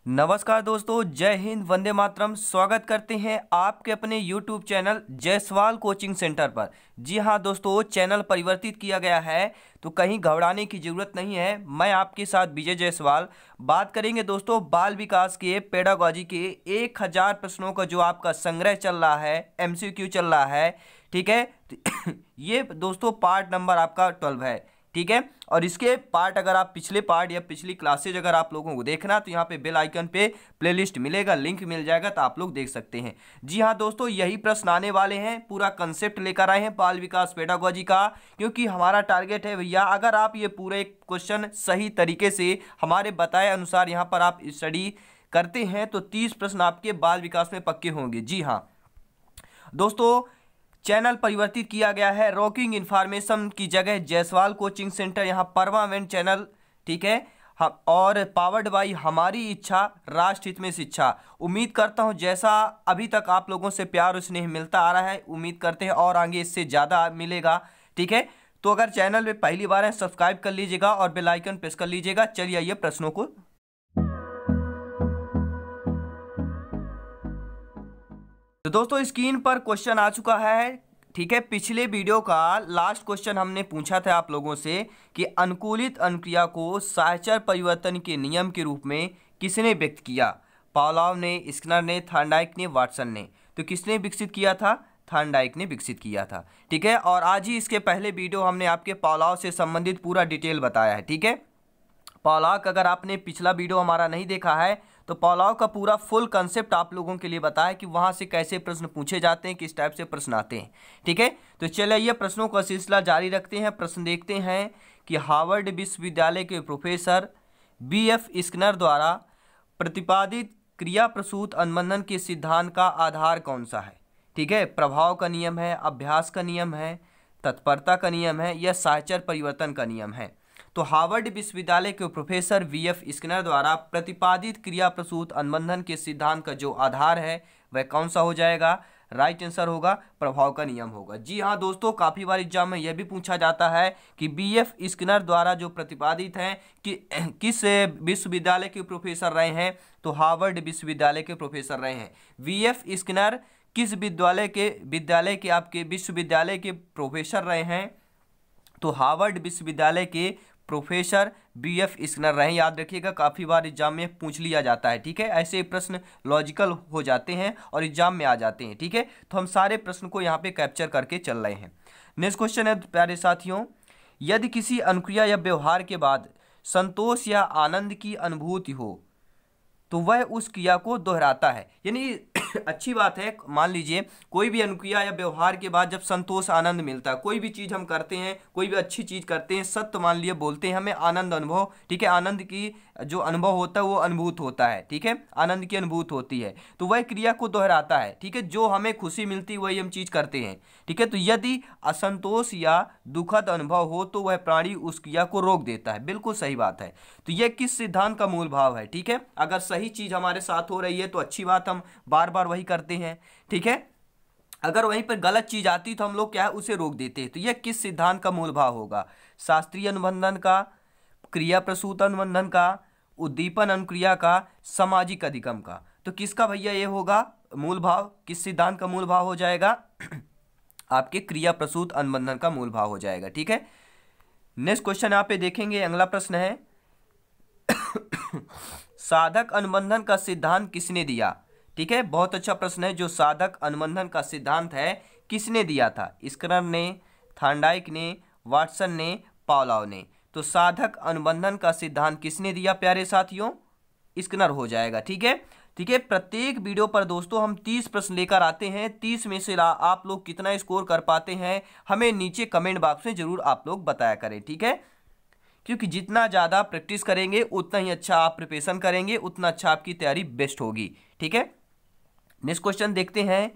नमस्कार दोस्तों, जय हिंद, वंदे मातरम। स्वागत करते हैं आपके अपने YouTube channel Jaiswal coaching centre पर। जी हाँ दोस्तों, चैनल परिवर्तित किया गया है तो कहीं घबराने की ज़रूरत नहीं है। मैं आपके साथ विजय जायसवाल बात करेंगे दोस्तों बाल विकास के पेडागोजी के 1000 प्रश्नों का जो आपका संग्रह चल रहा है, MCQ चल रहा है। ठीक है, ये दोस्तों पार्ट नंबर आपका 12 है। ठीक है, और इसके पार्ट अगर आप पिछले पार्ट या पिछली क्लासेज अगर आप लोगों को देखना तो यहाँ पे बेल आइकन पे प्लेलिस्ट मिलेगा, लिंक मिल जाएगा तो आप लोग देख सकते हैं। जी हाँ दोस्तों, यही प्रश्न आने वाले हैं, पूरा कंसेप्ट लेकर आए हैं बाल विकास पेडागोजी का, क्योंकि हमारा टारगेट है भैया, अगर आप ये पूरे क्वेश्चन सही तरीके से हमारे बताए अनुसार यहाँ पर आप स्टडी करते हैं तो 30 प्रश्न आपके बाल विकास में पक्के होंगे। जी हाँ दोस्तों, चैनल परिवर्तित किया गया है। रॉकिंग इन्फॉर्मेशन की जगह जायसवाल कोचिंग सेंटर यहाँ परमानेंट चैनल। ठीक है, हम और पावर्ड बाई हमारी इच्छा, राष्ट्र हित में शिक्षा। उम्मीद करता हूँ जैसा अभी तक आप लोगों से प्यार और स्नेह मिलता आ रहा है, उम्मीद करते हैं और आगे इससे ज़्यादा मिलेगा। ठीक है, तो अगर चैनल में पहली बार है सब्सक्राइब कर लीजिएगा और बेल आइकन प्रेस कर लीजिएगा। चलिए आइए प्रश्नों को। तो दोस्तों स्क्रीन पर क्वेश्चन आ चुका है। ठीक है, पिछले वीडियो का लास्ट क्वेश्चन हमने पूछा था आप लोगों से कि अनुकूलित अनुक्रिया को सहचर परिवर्तन के नियम के रूप में किसने व्यक्त किया? पावलोव ने, स्किनर ने, थॉर्नडाइक ने, वाटसन ने। तो किसने विकसित किया था? थॉर्नडाइक ने विकसित किया था। ठीक है, और आज ही इसके पहले वीडियो हमने आपके पावलोव से संबंधित पूरा डिटेल बताया है। ठीक है, पावलोव का अगर आपने पिछला वीडियो हमारा नहीं देखा है तो पावलोव का पूरा फुल कंसेप्ट आप लोगों के लिए बताया कि वहाँ से कैसे प्रश्न पूछे जाते हैं, किस टाइप से प्रश्न आते हैं। ठीक है, तो चलिए प्रश्नों का सिलसिला जारी रखते हैं। प्रश्न देखते हैं कि हार्वर्ड विश्वविद्यालय के प्रोफेसर BF स्किनर द्वारा प्रतिपादित क्रिया प्रसूत अनुबंधन के सिद्धांत का आधार कौन सा है? ठीक है, प्रभाव का नियम है, अभ्यास का नियम है, तत्परता का नियम है या सहचर परिवर्तन का नियम है? तो हार्वर्ड विश्वविद्यालय के प्रोफेसर VF स्किनर द्वारा प्रतिपादित क्रिया प्रसूत अनुबंधन के सिद्धांत का जो आधार है वह कौन सा हो जाएगा? राइट आंसर होगा प्रभाव का नियम होगा। जी हाँ दोस्तों, काफ़ी बार एग्जाम में यह भी पूछा जाता है कि BF स्किनर द्वारा जो प्रतिपादित हैं कि किस विश्वविद्यालय के प्रोफेसर रहे हैं? तो हार्वर्ड विश्वविद्यालय के प्रोफेसर रहे हैं। VF स्किनर किस विद्यालय के आपके विश्वविद्यालय के प्रोफेसर रहे हैं? तो हार्वर्ड विश्वविद्यालय के प्रोफेसर BF स्किनर रहे। याद रखिएगा, काफ़ी बार एग्जाम में पूछ लिया जाता है। ठीक है, ऐसे प्रश्न लॉजिकल हो जाते हैं और एग्जाम में आ जाते हैं। ठीक है, तो हम सारे प्रश्न को यहाँ पे कैप्चर करके चल रहे हैं। नेक्स्ट क्वेश्चन है प्यारे साथियों, यदि किसी अनुक्रिया या व्यवहार के बाद संतोष या आनंद की अनुभूति हो तो वह उस क्रिया को दोहराता है। यानी अच्छी बात है, मान लीजिए कोई भी अनुक्रिया या व्यवहार के बाद जब संतोष आनंद मिलता है, कोई भी चीज़ हम करते हैं, कोई भी अच्छी चीज़ करते हैं, सत्य मान लिए बोलते हैं, हमें आनंद अनुभव, ठीक है, आनंद की जो अनुभव होता है वो अनुभूत होता है। ठीक है, आनंद की अनुभूत होती है तो वह क्रिया को दोहराता है। ठीक है, जो हमें खुशी मिलती है वही हम चीज़ करते हैं। ठीक है, तो यदि असंतोष या दुखद अनुभव हो तो वह प्राणी उस क्रिया को रोक देता है। बिल्कुल सही बात है। तो यह किस सिद्धांत का मूल भाव है? ठीक है, अगर सही चीज़ हमारे साथ हो रही है तो अच्छी बात, हम बार बार वही करते हैं। ठीक है, अगर वहीं पर गलत चीज आती तो हम लोग क्या है उसे रोक देते हैं। तो यह किस सिद्धांत का मूल भाव होगा? शास्त्रीय अनुबंधन का, क्रिया प्रसूत अनुबंधन का, उद्दीपन अनुक्रिया का, सामाजिक अधिगम का? तो किसका भैया ये होगा मूल भाव? किस सिद्धांत का मूल भाव हो जाएगा? आपके क्रिया प्रसूत अनुबंधन का मूल भाव हो जाएगा। ठीक है, नेक्स्ट क्वेश्चन यहाँ पे देखेंगे, अगला प्रश्न है साधक अनुबंधन का सिद्धांत किसने दिया? ठीक है, बहुत अच्छा प्रश्न है। जो साधक अनुबंधन का सिद्धांत है किसने दिया था? स्किनर ने, थॉर्नडाइक ने, वाटसन ने, पावलोव ने। तो साधक अनुबंधन का सिद्धांत किसने दिया प्यारे साथियों? स्किनर हो जाएगा। ठीक है, ठीक है, प्रत्येक वीडियो पर दोस्तों हम 30 प्रश्न लेकर आते हैं। 30 में से आप लोग कितना स्कोर कर पाते हैं हमें नीचे कमेंट बॉक्स में जरूर आप लोग बताया करें। ठीक है, क्योंकि जितना ज़्यादा प्रैक्टिस करेंगे उतना ही अच्छा आप प्रिपरेशन करेंगे, उतना अच्छा आपकी तैयारी बेस्ट होगी। ठीक है, नेक्स्ट क्वेश्चन देखते हैं,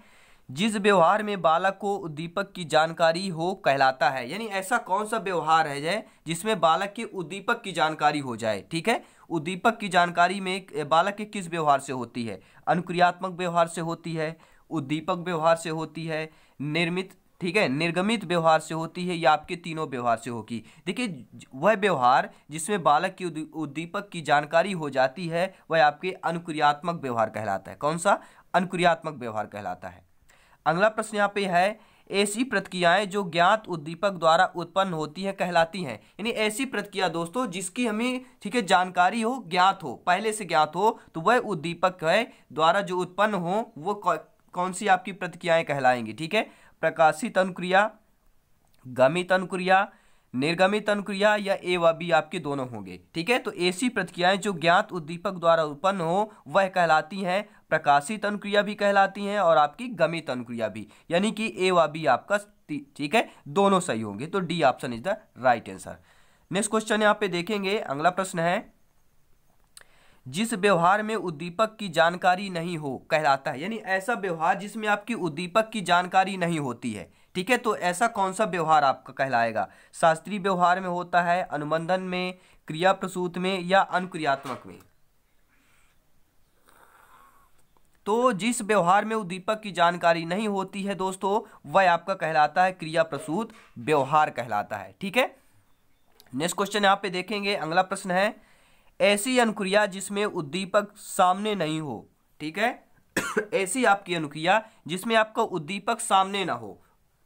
जिस व्यवहार में बालक को उद्दीपक की जानकारी हो कहलाता है। यानी ऐसा कौन सा व्यवहार है जिसमें बालक के उद्दीपक की जानकारी हो जाए? ठीक है, उद्दीपक की जानकारी में बालक के किस व्यवहार से होती है? अनुक्रियात्मक व्यवहार से होती है, उद्दीपक व्यवहार से होती है, निर्मित, ठीक है, निर्गमित व्यवहार से होती है या आपके तीनों व्यवहार से होगी। देखिए वह व्यवहार जिसमें बालक की उद्दीपक की जानकारी हो जाती है वह आपके अनुक्रियात्मक व्यवहार कहलाता है। कौन सा? अनुक्रियात्मक व्यवहार कहलाता है। अगला प्रश्न यहाँ पे है, ऐसी प्रतिक्रियाएं जो ज्ञात उद्दीपक द्वारा उत्पन्न होती हैं कहलाती हैं। यानी ऐसी प्रतिक्रिया दोस्तों जिसकी हमें, ठीक है, जानकारी हो, ज्ञात हो, पहले से ज्ञात हो, तो वह उद्दीपक है द्वारा जो उत्पन्न हो वो कौन सी आपकी प्रतिक्रियाएं कहलाएंगी। ठीक है, प्रकाशित अनुक्रिया, गमित अनुक्रिया, निर्गमित अनुक्रिया या ए व बी आपके दोनों होंगे। ठीक है, तो ऐसी प्रतिक्रियाएं जो ज्ञात उद्दीपक द्वारा उत्पन्न हो वह कहलाती हैं प्रकाशित अनुक्रिया भी कहलाती हैं और आपकी गमित अनुक्रिया भी, यानी कि ए व बी आपका, ठीक है, दोनों सही होंगे। तो D option is the right answer. Next question यहाँ पे देखेंगे, अगला प्रश्न है, जिस व्यवहार में उद्दीपक की जानकारी नहीं हो कहलाता है। यानी ऐसा व्यवहार जिसमें आपकी उद्दीपक की जानकारी नहीं होती है। ठीक है, तो ऐसा कौन सा व्यवहार आपका कहलाएगा? शास्त्रीय व्यवहार में होता है, अनुबंधन में, क्रिया प्रसूत में या अनुक्रियात्मक में? तो जिस व्यवहार में उद्दीपक की जानकारी नहीं होती है दोस्तों वह आपका कहलाता है क्रिया प्रसूत व्यवहार कहलाता है। ठीक है, नेक्स्ट क्वेश्चन यहाँ पे देखेंगे, अगला प्रश्न है, ऐसी अनुक्रिया जिसमें उद्दीपक सामने नहीं हो। ठीक है, ऐसी आपकी अनुक्रिया जिसमें आपका उद्दीपक सामने ना हो,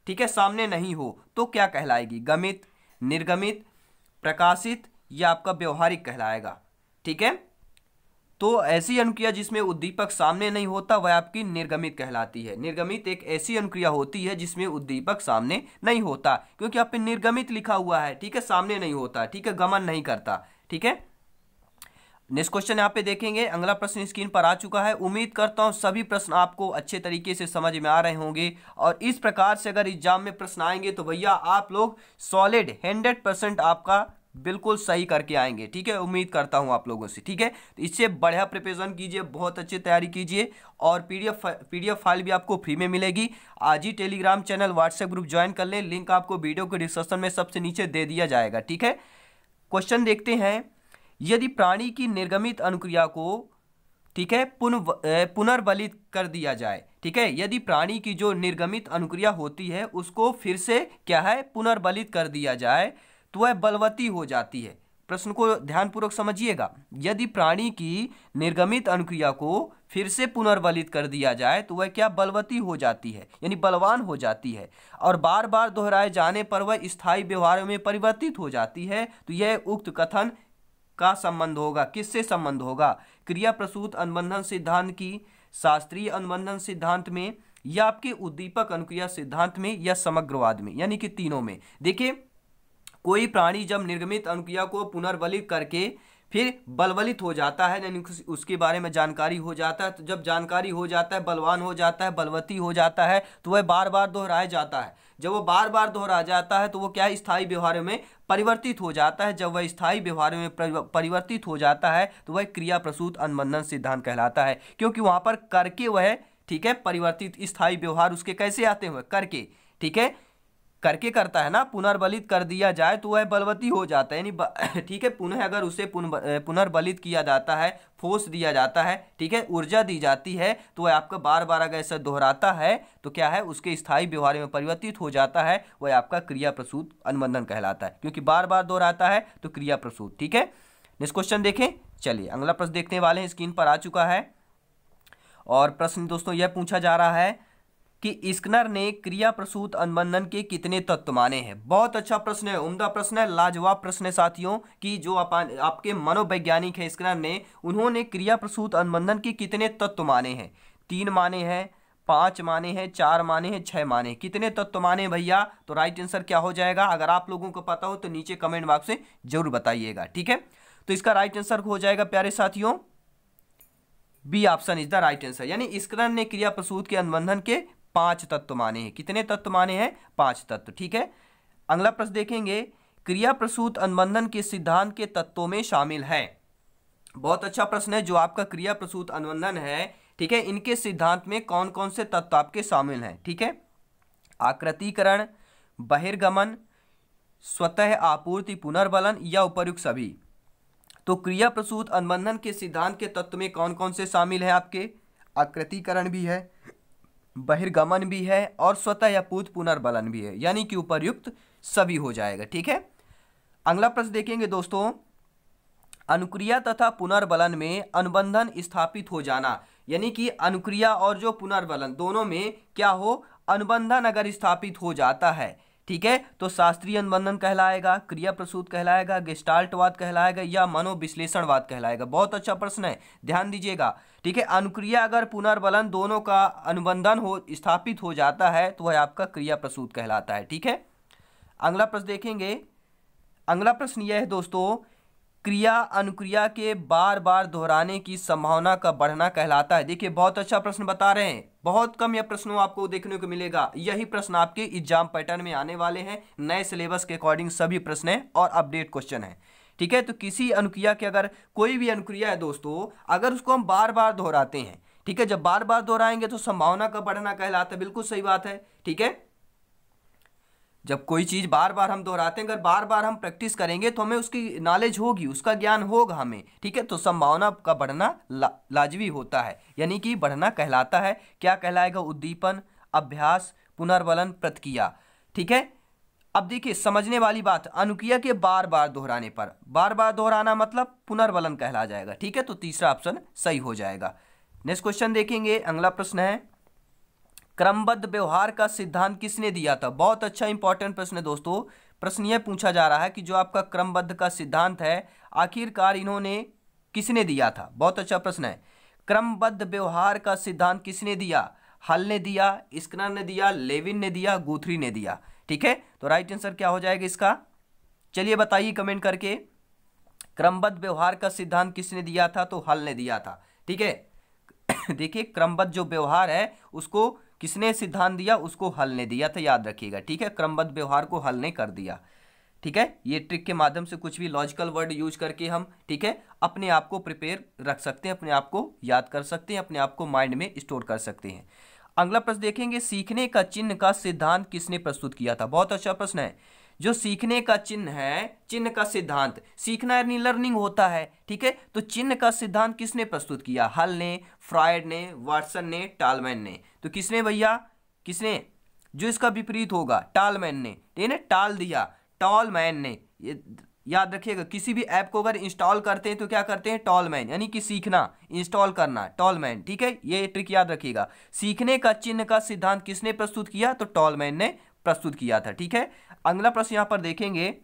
ठीक है, सामने नहीं हो, तो क्या कहलाएगी? गमित, निर्गमित, प्रकाशित या आपका व्यवहारिक कहलाएगा। ठीक है, तो ऐसी अनुक्रिया जिसमें उद्दीपक सामने नहीं होता वह आपकी निर्गमित कहलाती है। निर्गमित एक ऐसी अनुक्रिया होती है जिसमें उद्दीपक सामने नहीं होता, क्योंकि आप पे निर्गमित लिखा हुआ है। ठीक है, सामने नहीं होता, ठीक है, गमन नहीं करता। ठीक है, नेक्स्ट क्वेश्चन यहाँ पे देखेंगे, अगला प्रश्न स्क्रीन पर आ चुका है। उम्मीद करता हूँ सभी प्रश्न आपको अच्छे तरीके से समझ में आ रहे होंगे और इस प्रकार से अगर एग्जाम में प्रश्न आएंगे तो भैया आप लोग सॉलिड 100% आपका बिल्कुल सही करके आएंगे। ठीक है, उम्मीद करता हूँ आप लोगों से। ठीक है, तो इससे बढ़िया प्रिपरेशन कीजिए, बहुत अच्छी तैयारी कीजिए और पीडीएफ फाइल भी आपको फ्री में मिलेगी। आज ही Telegram channel, WhatsApp group join कर लें, लिंक आपको वीडियो के डिस्क्रिप्शन में सबसे नीचे दे दिया जाएगा। ठीक है, क्वेश्चन देखते हैं, यदि प्राणी की निर्गमित अनुक्रिया को, ठीक है, पुनर्बलित कर दिया जाए। ठीक है, यदि प्राणी की जो निर्गमित अनुक्रिया होती है उसको फिर से क्या है, पुनर्बलित कर दिया जाए तो वह बलवती हो जाती है। प्रश्न को ध्यानपूर्वक समझिएगा, यदि प्राणी की निर्गमित अनुक्रिया को फिर से पुनर्बलित कर दिया जाए तो वह क्या, बलवती हो जाती है, यानी बलवान हो जाती है और बार बार दोहराए जाने पर वह स्थायी व्यवहार में परिवर्तित हो जाती है। तो यह उक्त कथन का संबंध होगा, किससे संबंध होगा? क्रिया प्रसूत अनुबंधन सिद्धांत की, शास्त्रीय अनुबंधन सिद्धांत में या आपके उद्दीपक अनुक्रिया सिद्धांत में या समग्रवाद में, यानी कि तीनों में। देखिए कोई प्राणी जब निर्गमित अनुक्रिया को पुनर्बलित करके फिर बलवलित हो जाता है, यानी उसके बारे में जानकारी हो जाता है, तो जब जानकारी हो जाता है, बलवान हो जाता है, बलवती हो जाता है, तो वह बार बार दोहराया जाता है। जब वो बार बार दोहराया जाता है तो वो क्या है, स्थायी व्यवहार में परिवर्तित हो जाता है। जब वह स्थायी व्यवहार में परिवर्तित हो जाता है तो वह क्रिया प्रसूत अनुबंधन सिद्धांत कहलाता है, क्योंकि वहां पर करके वह, ठीक है, परिवर्तित स्थायी व्यवहार उसके कैसे आते हुए, करके, ठीक है, करके करता है ना, पुनर्बलित कर दिया जाए तो वह बलवती हो जाता है, यानी ठीक है, पुनः अगर उसे पुनर्बलित किया जाता है, फोर्स दिया जाता है, ठीक है, ऊर्जा दी जाती है, तो वह आपका बार बार अगर ऐसा दोहराता है तो क्या है, उसके स्थायी व्यवहार में परिवर्तित हो जाता है, वह आपका क्रिया प्रसूत अनुबंधन कहलाता है, क्योंकि बार बार दोहराता है तो क्रिया प्रसूत। ठीक है, नेक्स्ट क्वेश्चन देखें, चलिए अगला प्रश्न देखने वाले हैं, स्क्रीन पर आ चुका है और प्रश्न दोस्तों यह पूछा जा रहा है कि स्किनर ने क्रिया प्रसूत अनुबंधन के कितने तत्व माने हैं। बहुत अच्छा प्रश्न है, उम्दा प्रश्न है, लाजवाब प्रश्न है साथियों, कि जो आपके मनोवैज्ञानिक है स्किनर ने, उन्होंने क्रिया प्रसूत अनुबंधन के कितने तत्व माने हैं। 3 माने हैं, 5 माने हैं, 4 माने हैं, 6 माने हैं। कितने तत्व माने हैं भैया? तो राइट आंसर क्या हो जाएगा? अगर आप लोगों को पता हो तो नीचे कमेंट बॉक्स में जरूर बताइएगा। ठीक है, तो इसका राइट आंसर हो जाएगा प्यारे साथियों, B option is the right answer. यानी स्किनर ने क्रिया प्रसूत के अनुबंधन के 5 तत्व माने हैं। कितने तत्व माने हैं? 5 तत्व। ठीक है, अगला प्रश्न देखेंगे, क्रिया प्रसूत अनुबंधन के सिद्धांत के तत्वों में शामिल है। बहुत अच्छा प्रश्न है, जो आपका क्रिया प्रसूत अनुबंधन है, ठीक है, इनके सिद्धांत में कौन कौन से तत्व आपके शामिल हैं। ठीक है, आकृतिकरण, बहिर्गमन, स्वतः आपूर्ति, पुनर्बलन या उपर्युक्त सभी। तो क्रिया प्रसूत अनुबंधन के सिद्धांत के तत्व में कौन कौन से शामिल है? आपके आकृतिकरण भी है, बहिर्गमन भी है और स्वतः या पूत पुनर्बलन भी है, यानी कि उपर्युक्त सभी हो जाएगा। ठीक है, अगला प्रश्न देखेंगे दोस्तों, अनुक्रिया तथा पुनर्बलन में अनुबंधन स्थापित हो जाना, यानी कि अनुक्रिया और जो पुनर्बलन दोनों में क्या हो, अनुबंधन अगर स्थापित हो जाता है, ठीक है, तो शास्त्रीय अनुबंधन कहलाएगा, क्रिया प्रसूत कहलाएगा, गेस्टाल्टवाद कहलाएगा या मनोविश्लेषणवाद कहलाएगा। बहुत अच्छा प्रश्न है, ध्यान दीजिएगा। ठीक है, अनुक्रिया अगर पुनर्बलन दोनों का अनुबंधन हो स्थापित हो जाता है तो वह आपका क्रिया प्रसूत कहलाता है। ठीक है, अगला प्रश्न देखेंगे। अगला प्रश्न यह है दोस्तों, क्रिया अनुक्रिया के बार बार दोहराने की संभावना का बढ़ना कहलाता है। देखिए बहुत अच्छा प्रश्न बता रहे हैं, बहुत कम यह प्रश्न आपको देखने को मिलेगा। यही प्रश्न आपके एग्जाम पैटर्न में आने वाले हैं, नए सिलेबस के अकॉर्डिंग सभी प्रश्न हैं और अपडेट क्वेश्चन है। ठीक है, तो किसी अनुक्रिया के अगर कोई भी अनुक्रिया है दोस्तों, अगर उसको हम बार बार दोहराते हैं, ठीक है, जब बार बार दोहराएंगे तो संभावना का बढ़ना कहलाता है। बिल्कुल सही बात है। ठीक है, जब कोई चीज़ बार बार हम दोहराते हैं, अगर बार बार हम प्रैक्टिस करेंगे तो हमें उसकी नॉलेज होगी, उसका ज्ञान होगा हमें। ठीक है, तो संभावना का बढ़ना लाजमी होता है, यानी कि बढ़ना कहलाता है। क्या कहलाएगा, उद्दीपन, अभ्यास, पुनर्बलन, प्रतिक्रिया। ठीक है, अब देखिए समझने वाली बात, अनुक्रिया के बार बार दोहराने पर, बार बार दोहराना मतलब पुनर्बलन कहला जाएगा। ठीक है, तो तीसरा ऑप्शन सही हो जाएगा। नेक्स्ट क्वेश्चन देखेंगे। अगला प्रश्न है, क्रमबद्ध व्यवहार का सिद्धांत किसने दिया था। बहुत अच्छा इंपॉर्टेंट प्रश्न है दोस्तों। प्रश्न यह पूछा जा रहा है कि जो आपका क्रमबद्ध का सिद्धांत है आखिरकार इन्होंने किसने दिया था। बहुत अच्छा प्रश्न है। क्रमबद्ध व्यवहार का सिद्धांत किसने दिया, हल ने दिया, स्किनर ने दिया, लेविन ने दिया, गुथरी ने दिया। ठीक है, तो राइट आंसर क्या हो जाएगा इसका, चलिए बताइए कमेंट करके। क्रमबद्ध व्यवहार का सिद्धांत किसने दिया था, तो हल ने दिया था। ठीक है, देखिए क्रमबद्ध जो व्यवहार है उसको किसने सिद्धांत दिया, उसको हल ने दिया था, याद रखिएगा। ठीक है, क्रमबद्ध व्यवहार को हल ने कर दिया। ठीक है, ये ट्रिक के माध्यम से कुछ भी लॉजिकल वर्ड यूज करके हम, ठीक है, अपने आप को प्रिपेयर रख सकते हैं, अपने आप को याद कर सकते हैं, अपने आप को माइंड में स्टोर कर सकते हैं। अगला प्रश्न देखेंगे, सीखने का चिन्ह का सिद्धांत किसने प्रस्तुत किया था। बहुत अच्छा प्रश्न है। जो सीखने का चिन्ह है, चिन्ह का सिद्धांत, सीखना यानी लर्निंग होता है। ठीक है, तो चिन्ह का सिद्धांत किसने प्रस्तुत किया, हल ने, फ्रायड ने, वाटसन ने, टालमैन ने। तो किसने भैया, किसने, जो इसका विपरीत होगा, टालमैन ने। ठीक है, टाल दिया, टॉलमैन ने। ये याद रखिएगा, किसी भी ऐप को अगर इंस्टॉल करते हैं तो क्या करते हैं, टॉलमैन, यानी कि सीखना, इंस्टॉल करना, टॉलमैन। ठीक है, ये ट्रिक याद रखिएगा। सीखने का चिन्ह का सिद्धांत किसने प्रस्तुत किया, तो टॉलमैन ने प्रस्तुत किया था। ठीक है, अगला प्रश्न यहां पर देखेंगे,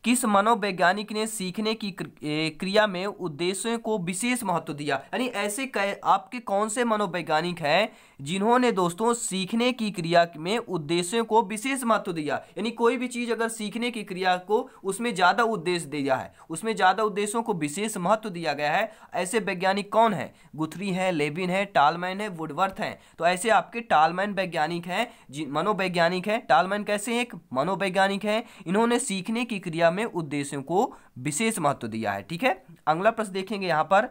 किस मनोवैज्ञानिक ने सीखने की क्रिया में उद्देश्यों को विशेष महत्व दिया। यानी ऐसे आपके कौन से मनोवैज्ञानिक हैं जिन्होंने दोस्तों सीखने की क्रिया में उद्देश्यों को विशेष महत्व दिया। यानी कोई भी चीज़ अगर सीखने की क्रिया को उसमें ज़्यादा उद्देश्य दिया है, उसमें ज़्यादा उद्देश्यों को विशेष महत्व दिया गया है, ऐसे वैज्ञानिक कौन है, गुथरी है, लेविन है, टालमैन है, वुडवर्थ हैं। तो ऐसे आपके टालमैन वैज्ञानिक हैं, मनोवैज्ञानिक हैं। टालमैन कैसे एक मनोवैज्ञानिक हैं, इन्होंने सीखने की क्रिया में उद्देश्यों को विशेष महत्व दिया है। ठीक है, अगला प्रश्न देखेंगे यहां पर,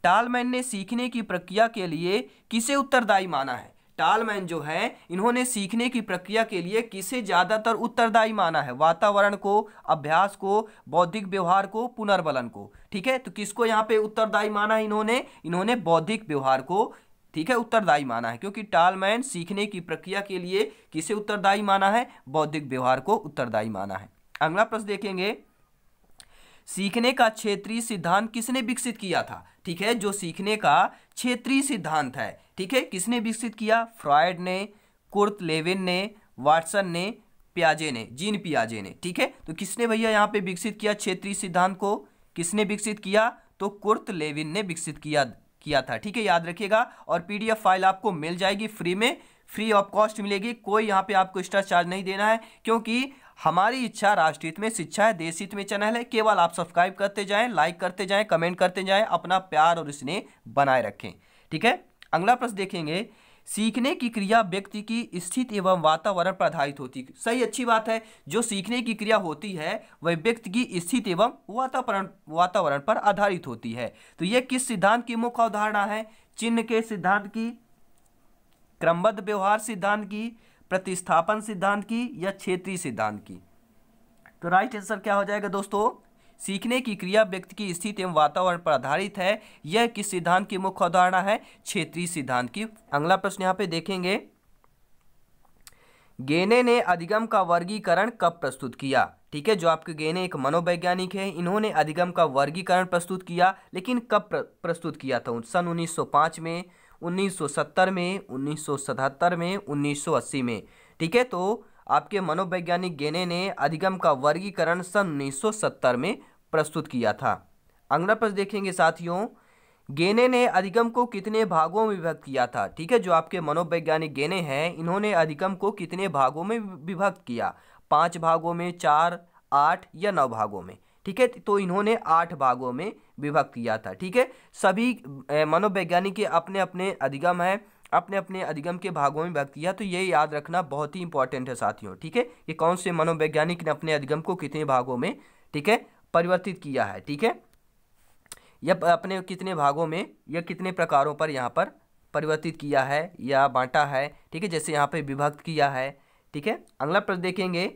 टालमैन ने सीखने की प्रक्रिया के लिए किसे उत्तरदायी माना है। टालमैन जो है इन्होंने सीखने की प्रक्रिया के लिए किसे ज्यादातर उत्तरदायी माना है, वातावरण को, अभ्यास को, बौद्धिक व्यवहार को, पुनर्बलन को। ठीक है, तो किसको यहाँ पे उत्तरदायी माना है इन्होंने बौद्धिक व्यवहार को, ठीक है, उत्तरदायी माना है। क्योंकि टालमैन सीखने की प्रक्रिया के लिए किसे उत्तरदायी माना है, बौद्धिक व्यवहार को उत्तरदायी माना है। अगला प्रश्न देखेंगे, सीखने का क्षेत्रीय सिद्धांत किसने विकसित किया था। ठीक है, जो सीखने का क्षेत्रीय सिद्धांत है, ठीक है, किसने विकसित किया, फ्रायड ने, कुर्ट लेविन ने, वाटसन ने, पियाजे ने, जीन पियाजे ने। ठीक है, तो किसने भैया यहाँ पे विकसित किया क्षेत्रीय सिद्धांत को, किसने विकसित किया, तो कुर्ट लेविन ने विकसित किया था। ठीक है, याद रखिएगा। और पीडीएफ फाइल आपको मिल जाएगी फ्री में, फ्री ऑफ कॉस्ट मिलेगी। कोई यहाँ पे आपको एक्स्ट्रा चार्ज नहीं देना है, क्योंकि हमारी इच्छा राष्ट्र हित में शिक्षा है, देश हित में चैनल है। केवल आप सब्सक्राइब करते जाएं, लाइक करते जाएं, कमेंट करते जाएं, अपना प्यार और स्नेह बनाए रखें। ठीक है, अगला प्रश्न देखेंगे, सीखने की क्रिया व्यक्ति की स्थिति एवं वातावरण पर आधारित होती है। सही, अच्छी बात है। जो सीखने की क्रिया होती है वह व्यक्ति की स्थिति एवं वातावरण पर आधारित होती है। तो यह किस सिद्धांत की मुख्य अवधारणा है, चिन्ह के सिद्धांत की, क्रमबद्ध व्यवहार सिद्धांत की, प्रतिस्थापन सिद्धांत की, या क्षेत्रीय सिद्धांत की। तो राइट आंसर क्या हो जाएगा दोस्तों, सीखने की क्रिया व्यक्ति की स्थिति एवं वातावरण पर आधारित है। यह किस सिद्धांत की मुख्य अवधारणा है? क्षेत्रीय सिद्धांत की। अगला प्रश्न यहाँ पे देखेंगे, गेने ने अधिगम का वर्गीकरण कब प्रस्तुत किया? ठीक है, जो आपके गेने एक मनोवैज्ञानिक है, इन्होंने अधिगम का वर्गीकरण प्रस्तुत किया, लेकिन कब प्रस्तुत किया था? सन 1905 में, 1970 में, 1977 में, 1980 में। ठीक है, तो आपके मनोवैज्ञानिक गेने ने अधिगम का वर्गीकरण सन 1970 में प्रस्तुत किया था। अगला प्रश्न देखेंगे साथियों, गेने ने अधिगम को कितने भागों में विभक्त किया था? ठीक है, जो आपके मनोवैज्ञानिक गेने हैं, इन्होंने अधिगम को कितने भागों में विभक्त किया? 5 भागों में, 4, 8 या 9 भागों में? ठीक है, तो इन्होंने 8 भागों में विभक्त किया था। ठीक है, सभी मनोवैज्ञानिक के अपने अपने अधिगम है, अपने अपने अधिगम के भागों में विभक्त किया, तो ये याद रखना बहुत ही इंपॉर्टेंट है साथियों। ठीक है, ये कौन से मनोवैज्ञानिक ने अपने अधिगम को कितने भागों में, ठीक है, परिवर्तित किया है। ठीक है, या अपने कितने भागों में या कितने प्रकारों पर यहाँ पर परिवर्तित किया है या बांटा है। ठीक है, जैसे यहाँ पे विभक्त किया है। ठीक है, अगला प्रश्न देखेंगे,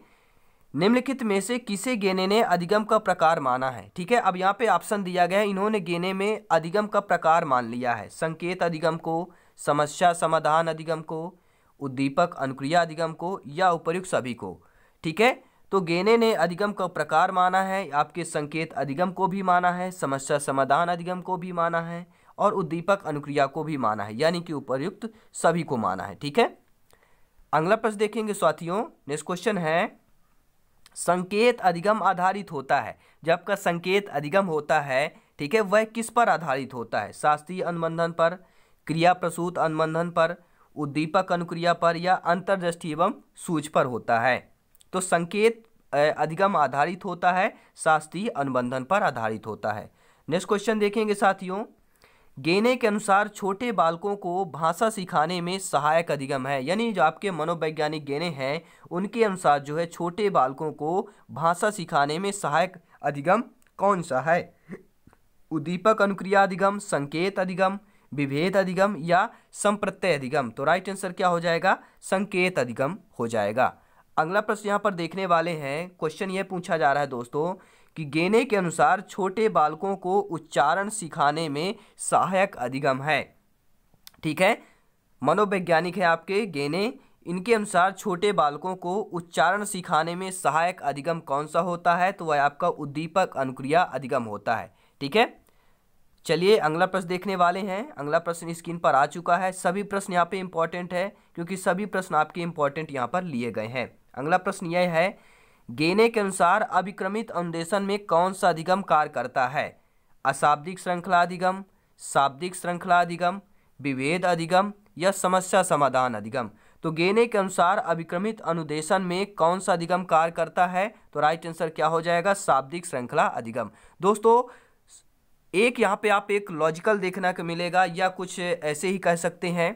निम्नलिखित में से किसे गेने ने अधिगम का प्रकार माना है? ठीक है, अब यहाँ पे ऑप्शन दिया गया है, इन्होंने गेने में अधिगम का प्रकार मान लिया है। संकेत अधिगम को, समस्या समाधान अधिगम को, उद्दीपक अनुक्रिया अधिगम को, या उपर्युक्त सभी को। ठीक है, तो गेने ने अधिगम का प्रकार माना है, आपके संकेत अधिगम को भी माना है, समस्या समाधान अधिगम को भी माना है, और उद्दीपक अनुक्रिया को भी माना है, यानी कि उपर्युक्त सभी को माना है। ठीक है, अगला प्रश्न देखेंगे साथियों, नेक्स्ट क्वेश्चन है, संकेत अधिगम आधारित होता है। जब आपका संकेत अधिगम होता है, ठीक है, वह किस पर आधारित होता है? शास्त्रीय अनुबंधन पर, क्रिया प्रसूत अनुबंधन पर, उद्दीपक अनुक्रिया पर, या अंतर्दृष्टि एवं सूझ पर होता है? तो संकेत अधिगम आधारित होता है, शास्त्रीय अनुबंधन पर आधारित होता है। नेक्स्ट क्वेश्चन देखेंगे साथियों, गेने के अनुसार छोटे बालकों को भाषा सिखाने में सहायक अधिगम है, यानी जो आपके मनोवैज्ञानिक गेने हैं, उनके अनुसार जो है छोटे बालकों को भाषा सिखाने में सहायक अधिगम कौन सा है? उद्दीपक अनुक्रिया अधिगम, संकेत अधिगम, विभेद अधिगम, या संप्रत्यय अधिगम? तो राइट आंसर क्या हो जाएगा? संकेत अधिगम हो जाएगा। अगला प्रश्न यहाँ पर देखने वाले हैं, क्वेश्चन ये पूछा जा रहा है दोस्तों कि गेने के अनुसार छोटे बालकों को उच्चारण सिखाने में सहायक अधिगम है। ठीक है, मनोवैज्ञानिक है आपके गेने, इनके अनुसार छोटे बालकों को उच्चारण सिखाने में सहायक अधिगम कौन सा होता है? तो वह आपका उद्दीपक अनुक्रिया अधिगम होता है। ठीक है, चलिए अगला प्रश्न देखने वाले हैं। अगला प्रश्न स्क्रीन पर आ चुका है। सभी प्रश्न यहाँ पे इंपॉर्टेंट है, क्योंकि सभी प्रश्न आपके इंपॉर्टेंट यहाँ पर लिए गए हैं। अगला प्रश्न यह है, गेने के अनुसार अभिक्रमित अनुदेशन में कौन सा अधिगम कार्य करता है? अशाब्दिक श्रृंखला अधिगम, शाब्दिक श्रृंखला अधिगम, विभेद अधिगम, या समस्या समाधान अधिगम? तो गेने के अनुसार अभिक्रमित अनुदेशन में कौन सा अधिगम कार्य करता है? तो राइट आंसर क्या हो जाएगा? शाब्दिक श्रृंखला अधिगम। दोस्तों एक यहाँ पे आप एक लॉजिकल देखने को मिलेगा, या कुछ ऐसे ही कह सकते हैं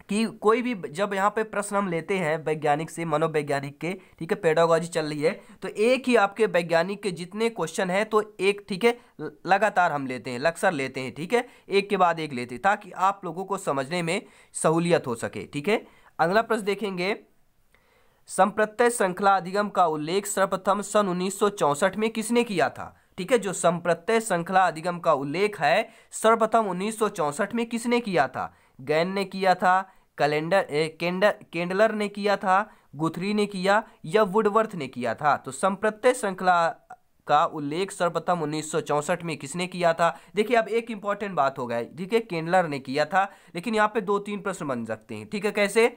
कि कोई भी जब यहाँ पे प्रश्न हम लेते हैं वैज्ञानिक से, मनोवैज्ञानिक के, ठीक है, पेडागोजी चल रही है, तो एक ही आपके वैज्ञानिक के जितने क्वेश्चन है तो एक, ठीक है, लगातार हम लेते हैं, लक्सर लेते हैं। ठीक है, एक के बाद एक लेते हैं, ताकि आप लोगों को समझने में सहूलियत हो सके। ठीक है, अगला प्रश्न देखेंगे, संप्रत्यय श्रृंखला अधिगम का उल्लेख सर्वप्रथम सन 1964 में किसने किया था? ठीक है, जो संप्रत्यय श्रृंखला अधिगम का उल्लेख है सर्वप्रथम 1964 में किसने किया था? गैन ने किया था, केंडलर ने किया था, गुथरी ने किया, या वुडवर्थ ने किया था? तो संप्रत्यय श्रृंखला का उल्लेख सर्वप्रथम 1964 में किसने किया था? देखिए अब एक इंपॉर्टेंट बात हो गया, ठीक है, केंडलर ने किया था, लेकिन यहाँ पे 2-3 प्रश्न बन सकते हैं। ठीक है, कैसे?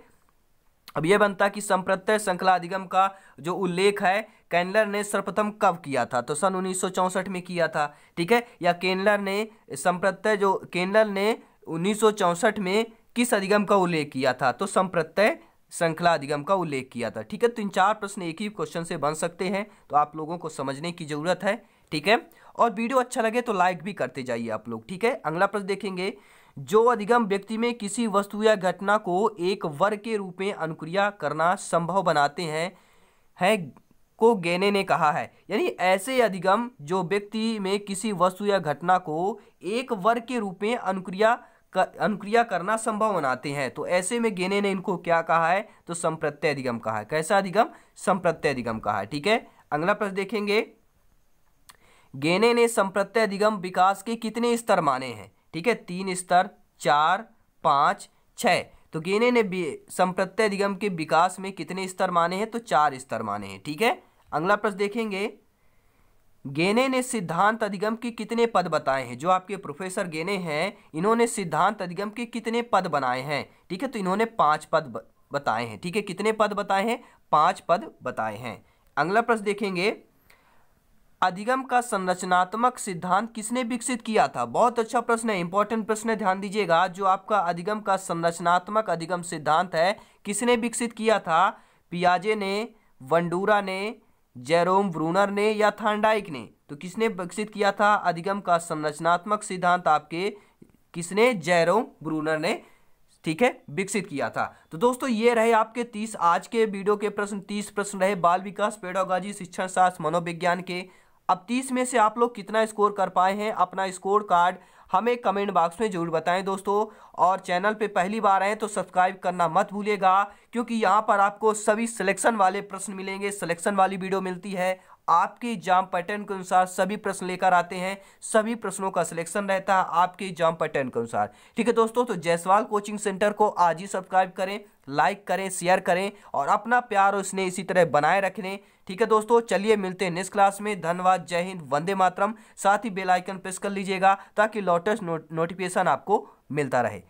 अब यह बनता कि संप्रत्यय श्रृंखला अधिगम का जो उल्लेख है केंडलर ने सर्वप्रथम कब किया था? तो सन 1964 में किया था। ठीक है, या केंडलर ने केंडलर ने 1964 में किस अधिगम का उल्लेख किया था? तो संप्रत्यय श्रृंखला अधिगम का उल्लेख किया था। ठीक है, 3-4 प्रश्न एक ही क्वेश्चन से बन सकते हैं, तो आप लोगों को समझने की जरूरत है। ठीक है, और वीडियो अच्छा लगे तो लाइक भी करते जाइए आप लोग। ठीक है, अगला प्रश्न देखेंगे, जो अधिगम व्यक्ति में किसी वस्तु या घटना को एक वर्ग के रूप में अनुक्रिया करना संभव बनाते हैं को गेने ने कहा है। यानी ऐसे अधिगम जो व्यक्ति में किसी वस्तु या घटना को एक वर्ग के रूप में अनुक्रिया करना संभव बनाते हैं, तो ऐसे में गेने ने इनको क्या कहा है? तो संप्रत्यय अधिगम कहा है। कैसा अधिगम? संप्रत्यय अधिगम कहा है। ठीक है, अगला प्रश्न देखेंगे, गेने ने संप्रत्यय अधिगम विकास के कितने स्तर माने हैं? ठीक है, 3 स्तर, 4, 5, 6। तो गेने ने संप्रत्यय अधिगम के विकास में कितने स्तर माने हैं? तो 4 स्तर माने हैं। ठीक है, अगला प्रश्न देखेंगे, गेने ने सिद्धांत अधिगम के कितने पद बताए हैं? जो आपके प्रोफेसर गेने हैं, इन्होंने सिद्धांत अधिगम के कितने पद बनाए हैं? ठीक है, तो इन्होंने 5 पद बताए हैं। ठीक है, कितने पद बताए हैं? 5 पद बताए हैं। अगला प्रश्न देखेंगे, अधिगम का संरचनात्मक सिद्धांत किसने विकसित किया था? बहुत अच्छा प्रश्न है, इंपॉर्टेंट प्रश्न है, ध्यान दीजिएगा। जो आपका अधिगम का संरचनात्मक अधिगम सिद्धांत है, किसने विकसित किया था? पियाजे ने, वंडूरा ने, जेरोम ब्रूनर ने या थॉर्नडाइक ने? तो किसने विकसित किया था अधिगम का संरचनात्मक सिद्धांत? आपके किसने? जेरोम ब्रूनर ने, ठीक है, विकसित किया था। तो दोस्तों ये रहे आपके 30 आज के वीडियो के प्रश्न। 30 प्रश्न रहे बाल विकास, पेडागोजी, शिक्षण शास्त्र, मनोविज्ञान के। अब 30 में से आप लोग कितना स्कोर कर पाए हैं? अपना स्कोर कार्ड हमें कमेंट बॉक्स में जरूर बताएं दोस्तों। और चैनल पे पहली बार आए तो सब्सक्राइब करना मत भूलिएगा, क्योंकि यहाँ पर आपको सभी सिलेक्शन वाले प्रश्न मिलेंगे। सिलेक्शन वाली वीडियो मिलती है, आपके एग्जाम पैटर्न के अनुसार सभी प्रश्न लेकर आते हैं। सभी प्रश्नों का सिलेक्शन रहता है आपके एग्जाम पैटर्न के अनुसार। ठीक है दोस्तों, तो जायसवाल कोचिंग सेंटर को आज ही सब्सक्राइब करें, लाइक करें, शेयर करें और अपना प्यार और स्नेह इसी तरह बनाए रखें। ठीक है दोस्तों, चलिए मिलते हैं नेक्स्ट क्लास में। धन्यवाद, जय हिंद, वंदे मातरम। साथ ही बेल आइकन प्रेस कर लीजिएगा ताकि लेटेस्ट नोटिफिकेशन आपको मिलता रहे।